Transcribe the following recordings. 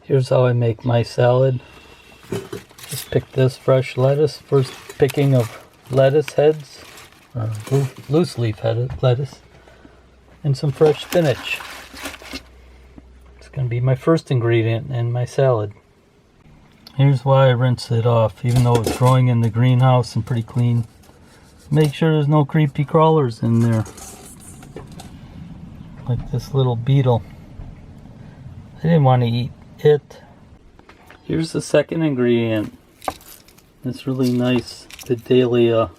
Here's how I make my salad. Just pick this fresh lettuce. First picking of lettuce heads, or loose leaf lettuce, and some fresh spinach. It's going to be my first ingredient in my salad. Here's why I rinse it off, even though it's growing in the greenhouse and pretty clean. Make sure there's no creepy crawlers in there, like this little beetle. I didn't want to eat it. Here's the second ingredient. This really nice Vidalia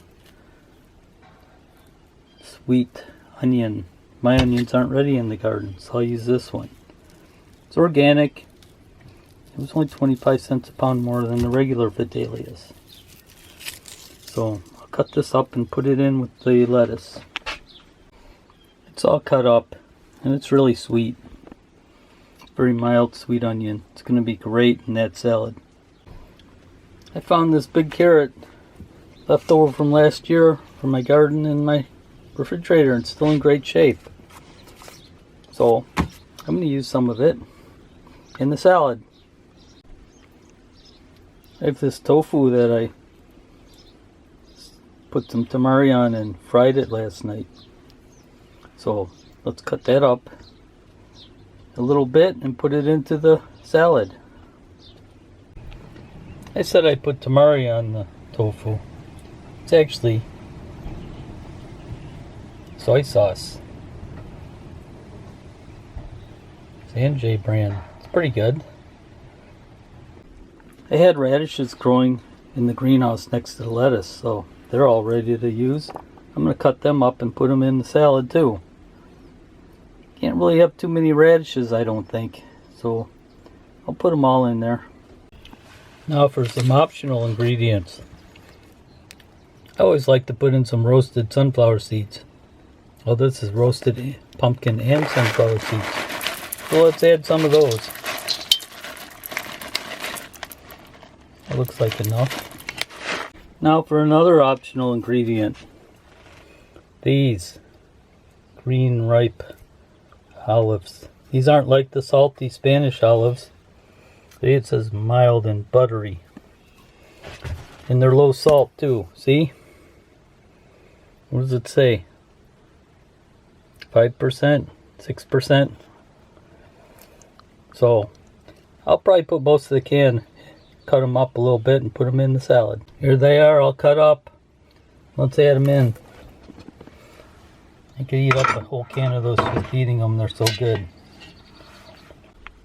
sweet onion. My onions aren't ready in the garden, so I'll use this one. It's organic. It was only 25 cents a pound more than the regular Vidalias. So I'll cut this up and put it in with the lettuce. It's all cut up and it's really sweet. Very mild sweet onion. It's going to be great in that salad. I found this big carrot left over from last year from my garden in my refrigerator, and it's still in great shape. So I'm going to use some of it in the salad. I have this tofu that I put some tamari on and fried it last night. So let's cut that up a little bit and put it into the salad. I said I put tamari on the tofu. It's actually soy sauce. It's N.J. brand. It's pretty good. I had radishes growing in the greenhouse next to the lettuce, so they're all ready to use. I'm going to cut them up and put them in the salad too. Can't really have too many radishes, I don't think, so I'll put them all in there. Now for some optional ingredients. I always like to put in some roasted sunflower seeds. Well, this is roasted pumpkin and sunflower seeds. So let's add some of those. That looks like enough. Now for another optional ingredient. These green ripe olives. These aren't like the salty Spanish olives. See, it says mild and buttery. And they're low salt too. See? What does it say? 5%? 6%? So, I'll probably put most of the can, cut them up a little bit and put them in the salad. Here they are, all cut up. Let's add them in. I could eat up a whole can of those just eating them, they're so good.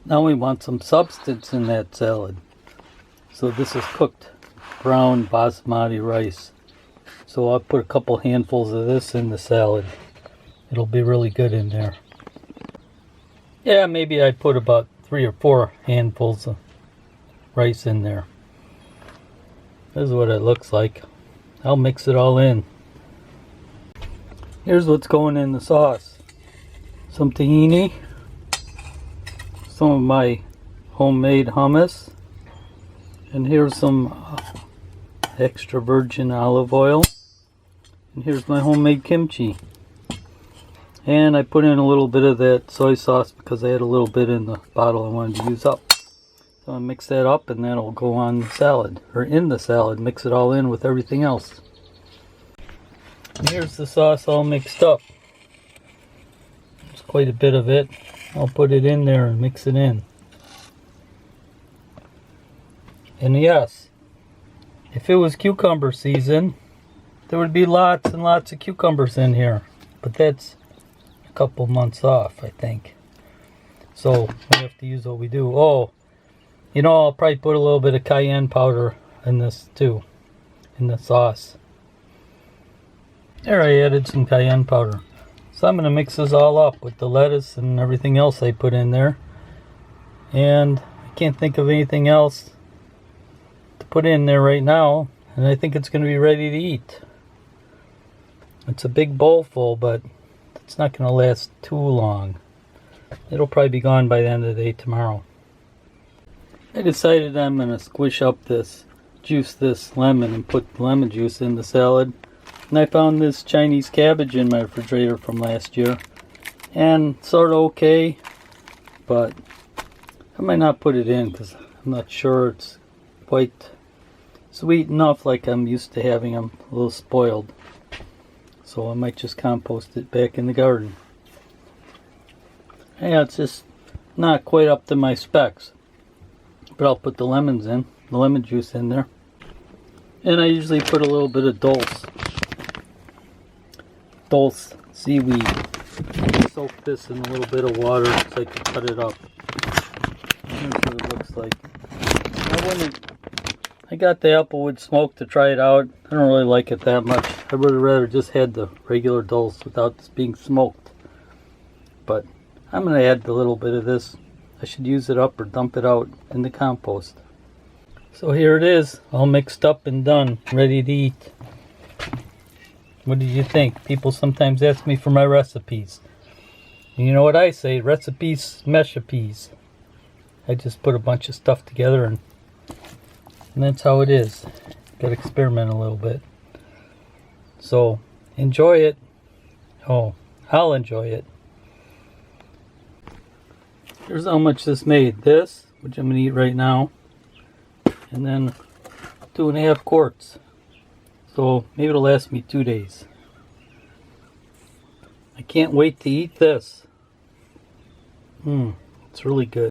Now we want some substance in that salad. So this is cooked brown basmati rice. So I'll put a couple handfuls of this in the salad. It'll be really good in there. Yeah, maybe I'd put about 3 or 4 handfuls of rice in there. This is what it looks like. I'll mix it all in. Here's what's going in the sauce. Some tahini, some of my homemade hummus, and here's some extra virgin olive oil, and here's my homemade kimchi. And I put in a little bit of that soy sauce because I had a little bit in the bottle I wanted to use up. So I mix that up and that'll go on the salad, or in the salad. Mix it all in with everything else. And here's the sauce all mixed up. There's quite a bit of it. I'll put it in there and mix it in. And yes, if it was cucumber season, there would be lots and lots of cucumbers in here. But that's a couple months off, I think. So we have to use what we do. Oh, you know, I'll probably put a little bit of cayenne powder in this too, in the sauce. There, I added some cayenne powder. So I'm going to mix this all up with the lettuce and everything else I put in there. And I can't think of anything else to put in there right now. And I think it's going to be ready to eat. It's a big bowl full, but it's not going to last too long. It'll probably be gone by the end of the day tomorrow. I decided I'm going to squish up this lemon and put lemon juice in the salad. And I found this Chinese cabbage in my refrigerator from last year. And sort of okay, but I might not put it in because I'm not sure it's quite sweet enough like I'm used to having them, a little spoiled. So I might just compost it back in the garden. Yeah, it's just not quite up to my specs. But I'll put the lemons in, the lemon juice in there. And I usually put a little bit of dulse seaweed. Soak this in a little bit of water so I can cut it up. Here's what it looks like. I got the applewood smoke to try it out. I don't really like it that much. I would have rather just had the regular dulse without this being smoked. But I'm going to add a little bit of this. I should use it up or dump it out in the compost. So here it is, all mixed up and done, ready to eat. What did you think? People sometimes ask me for my recipes. And you know what I say, recipes, recipes. I just put a bunch of stuff together and that's how it is. Got to experiment a little bit. So enjoy it. Oh, I'll enjoy it. Here's how much this made. This, which I'm going to eat right now, and then 2.5 quarts. So maybe it'll last me 2 days. I can't wait to eat this. It's really good.